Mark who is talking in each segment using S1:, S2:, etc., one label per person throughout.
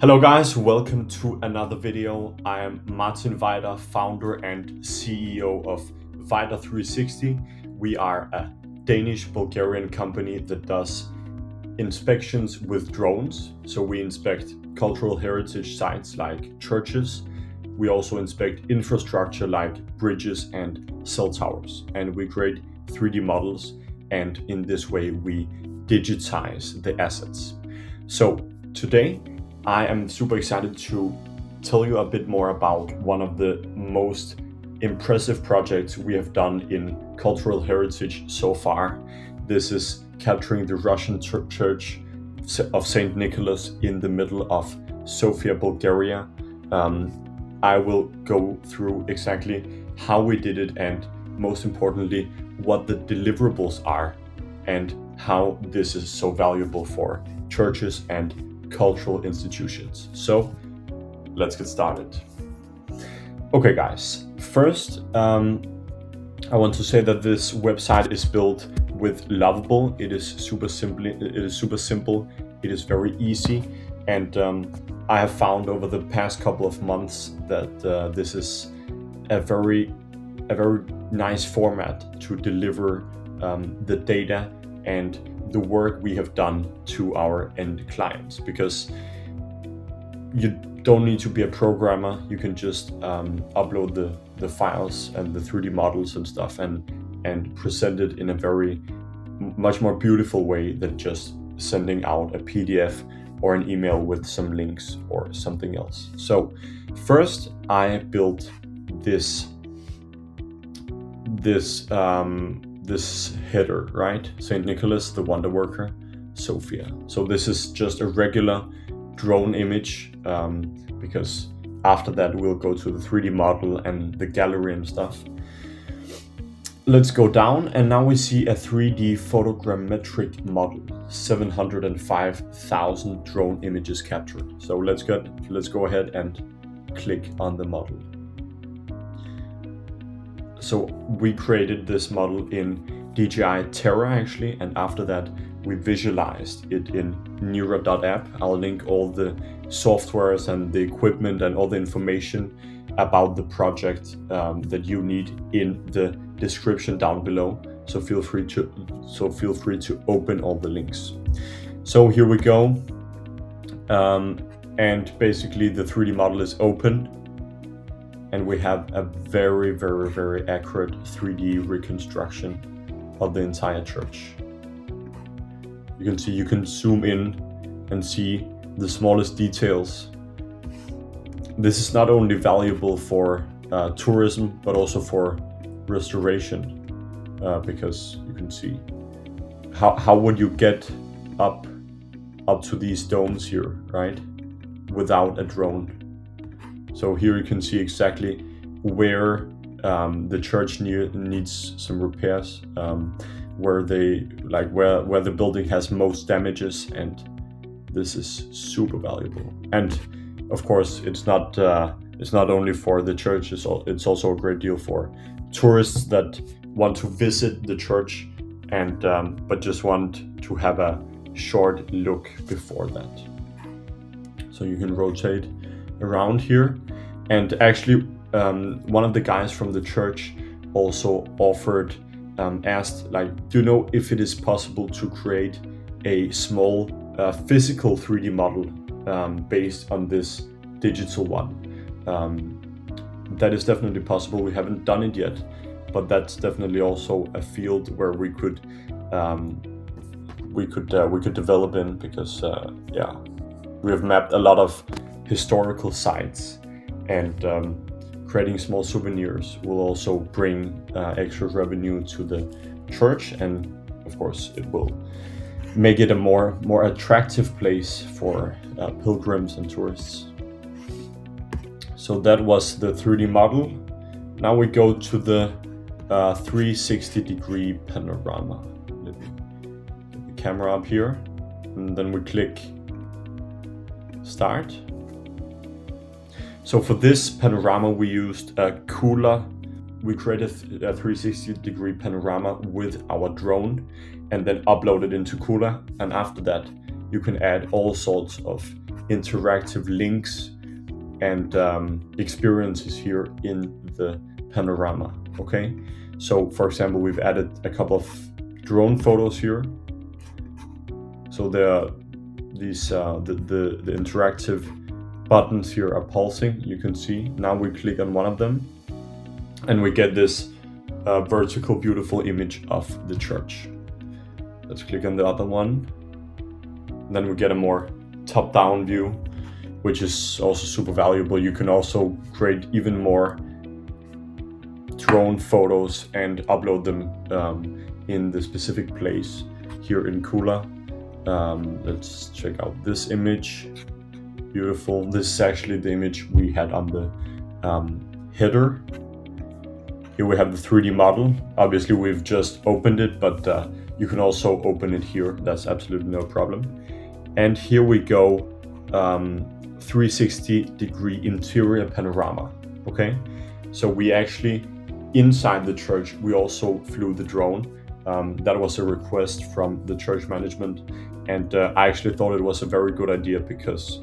S1: Hello guys, welcome to another video. I am Martin Weider, founder and CEO of Weider360. We are a Danish-Bulgarian company that does inspections with drones. So we inspect cultural heritage sites like churches. We also inspect infrastructure like bridges and cell towers. And we create 3D models, and in this way we digitize the assets. So today I am super excited to tell you a bit more about one of the most impressive projects we have done in cultural heritage so far. This is capturing the Russian church of St. Nicholas in the middle of Sofia, Bulgaria. I will go through exactly how we did it and, most importantly, what the deliverables are and how this is so valuable for churches and cultural institutions. So let's get started. Okay guys, first I want to say that this website is built with Lovable. It is super simple, it is very easy, and I have found over the past couple of months that this is a very nice format to deliver the data and the work we have done to our end clients, because you don't need to be a programmer. You can just upload the files and the 3D models and stuff and present it in a much more beautiful way than just sending out a PDF or an email with some links or something else. So first I built this header, right? St. Nicholas, the Wonder Worker, Sofia. So this is just a regular drone image, because after that we'll go to the 3D model and the gallery and stuff. Let's go down, and now we see a 3D photogrammetric model, 705,000 drone images captured. So let's go ahead and click on the model. So we created this model in DJI Terra actually, and after that we visualized it in Neura.app. I'll link all the softwares and the equipment and all the information about the project that you need in the description down below. So feel free to open all the links. So here we go, and basically the 3D model is open. And we have a very accurate 3D reconstruction of the entire church. You can zoom in and see the smallest details. This is not only valuable for tourism, but also for restoration, because you can see how would you get up to these domes here, right, without a drone. So here you can see exactly where the church needs some repairs, where the building has most damages, and this is super valuable. And of course, it's not only for the church; it's also a great deal for tourists that want to visit the church and but just want to have a short look before that. So you can rotate around here, and actually one of the guys from the church also asked, like, do you know if it is possible to create a small physical 3D model based on this digital one? That is definitely possible. We haven't done it yet, but that's definitely also a field where we could develop in, because we have mapped a lot of historical sites, and creating small souvenirs will also bring extra revenue to the church, and of course it will make it a more attractive place for pilgrims and tourists. So that was the 3D model. Now we go to the 360-degree panorama. Let me get the camera up here, and then we click Start. So for this panorama we used Cooler. We created a 360-degree panorama with our drone and then uploaded into Cooler, and after that you can add all sorts of interactive links and experiences here in the panorama. Okay, so for example, we've added a couple of drone photos here. So there are these the interactive buttons here are pulsing. You can see now we click on one of them and we get this vertical beautiful image of the church. Let's click on the other one. And then we get a more top-down view, which is also super valuable. You can also create even more drone photos and upload them in the specific place here in Kula. Let's check out this image. Beautiful. This is actually the image we had on the header. Here we have the 3D model. Obviously we've just opened it, but you can also open it here. That's absolutely no problem. And here we go, 360-degree interior panorama. Okay, so we actually, inside the church, we also flew the drone. That was a request from the church management, and I actually thought it was a very good idea because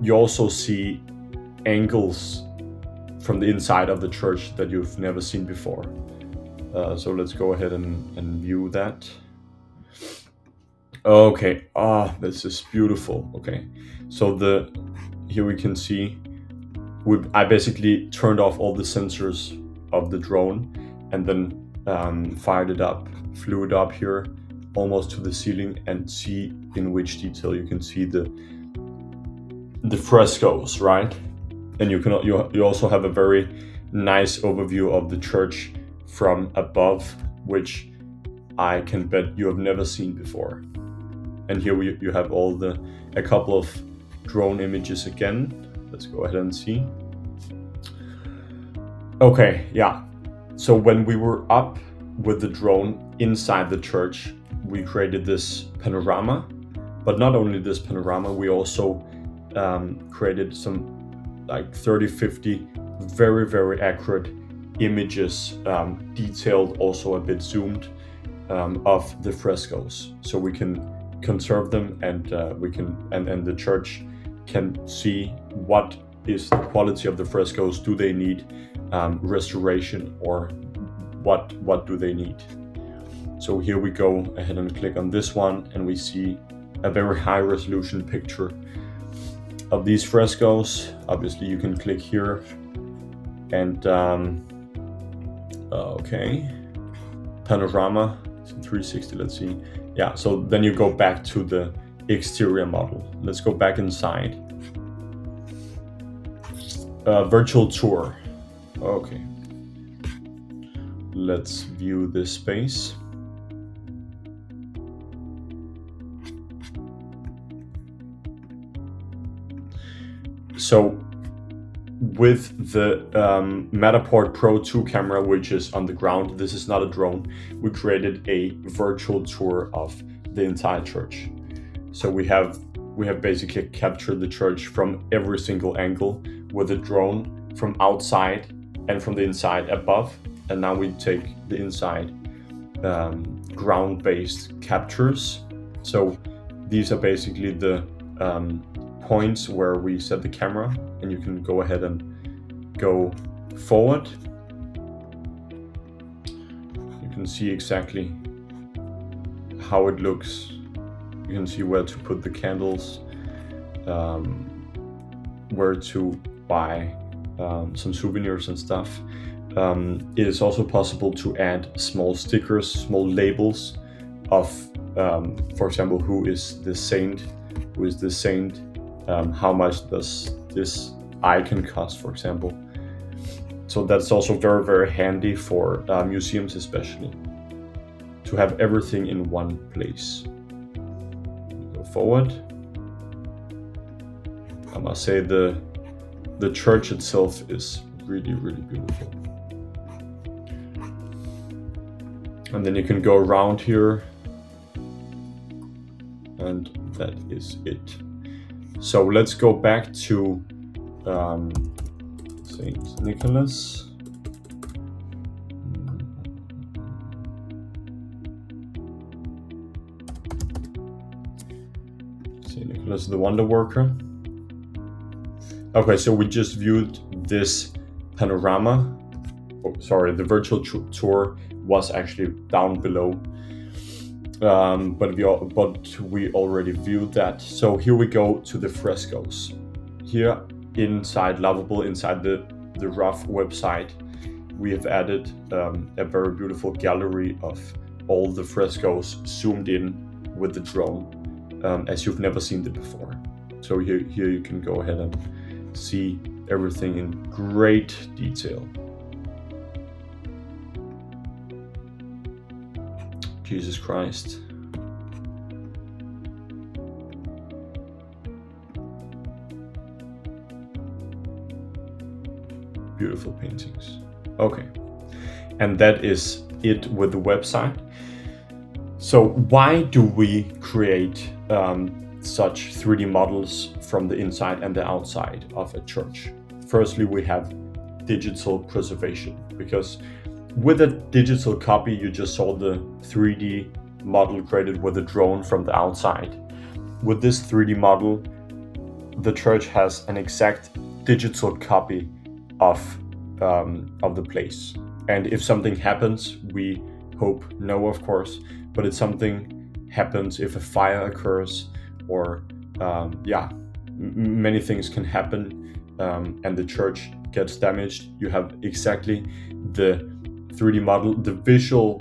S1: you also see angles from the inside of the church that you've never seen before. So let's go ahead and view that. Okay, this is beautiful. Okay, so here we can see I basically turned off all the sensors of the drone and then fired it up, flew it up here almost to the ceiling, and see in which detail you can see the frescoes, right? And you also have a very nice overview of the church from above, which I can bet you have never seen before. And here you have a couple of drone images again. Let's go ahead and see. Okay, yeah. So when we were up with the drone inside the church, we created this panorama. But not only this panorama, we also created some like 30-50 very, very accurate images, detailed, also a bit zoomed, of the frescoes. So we can conserve them, and and the church can see what is the quality of the frescoes. Do they need restoration, or what do they need? So here we go ahead and click on this one, and we see a very high resolution picture of these frescoes. Obviously you can click here and okay, panorama 360. Let's see. Yeah, so then you go back to the exterior model. Let's go back inside. Virtual tour. Okay, let's view this space. So with the Matterport Pro 2 camera, which is on the ground, this is not a drone, we created a virtual tour of the entire church. So we have basically captured the church from every single angle with a drone, from outside and from the inside above. And now we take the inside ground-based captures. So these are basically the points where we set the camera, and you can go ahead and go forward. You can see exactly how it looks. You can see where to put the candles, where to buy some souvenirs and stuff. It is also possible to add small stickers, small labels of, for example, who is the saint, how much does this icon cost, for example. So that's also very, very handy for museums, especially, to have everything in one place. Go forward. I must say the church itself is really, really beautiful. And then you can go around here, and that is it. So let's go back to Saint Nicholas. Saint That's the Wonder Worker. Okay, so we just viewed this panorama. Oh, sorry, the virtual tour was actually down below, but we already viewed that. So here we go to the frescoes. Here inside Lovable, inside the rough website, we have added a very beautiful gallery of all the frescoes zoomed in with the drone, as you've never seen it before. So here you can go ahead and see everything in great detail. Jesus Christ. Beautiful paintings. Okay, and that is it with the website. So why do we create such 3D models from the inside and the outside of a church? Firstly, we have digital preservation, because with a digital copy, you just saw the 3D model created with a drone from the outside. With this 3D model, the church has an exact digital copy of the place. And if something happens, we hope no, of course, but if something happens, if a fire occurs, or many things can happen, and the church gets damaged, you have exactly the 3D model, the visual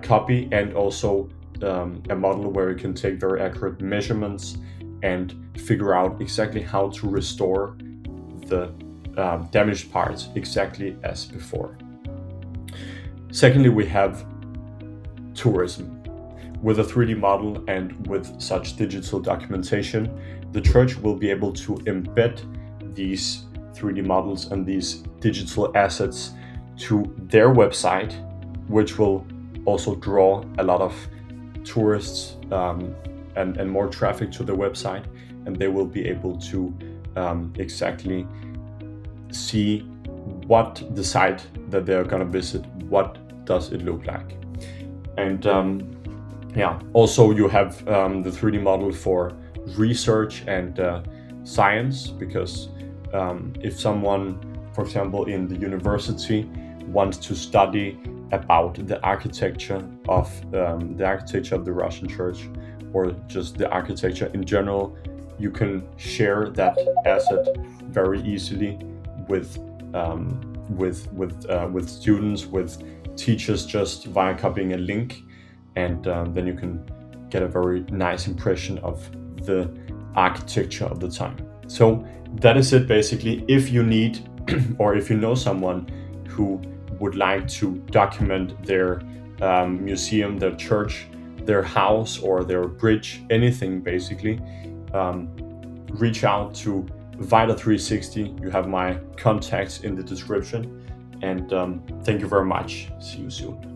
S1: copy, and also a model where you can take very accurate measurements and figure out exactly how to restore the damaged parts exactly as before. Secondly, we have tourism. With a 3D model and with such digital documentation, the church will be able to embed these 3D models and these digital assets to their website, which will also draw a lot of tourists and more traffic to the website, and they will be able to exactly see what the site that they're going to visit, what does it look like. And also you have the 3D model for research and science, because if someone, for example, in the university wants to study about the architecture of the Russian church, or just the architecture in general, you can share that asset very easily with students, with teachers, just via copying a link, and then you can get a very nice impression of the architecture of the time. So that is it basically. If you need or if you know someone who would like to document their museum, their church, their house, or their bridge, anything basically, reach out to Weider360. You have my contacts in the description, and thank you very much. See you soon.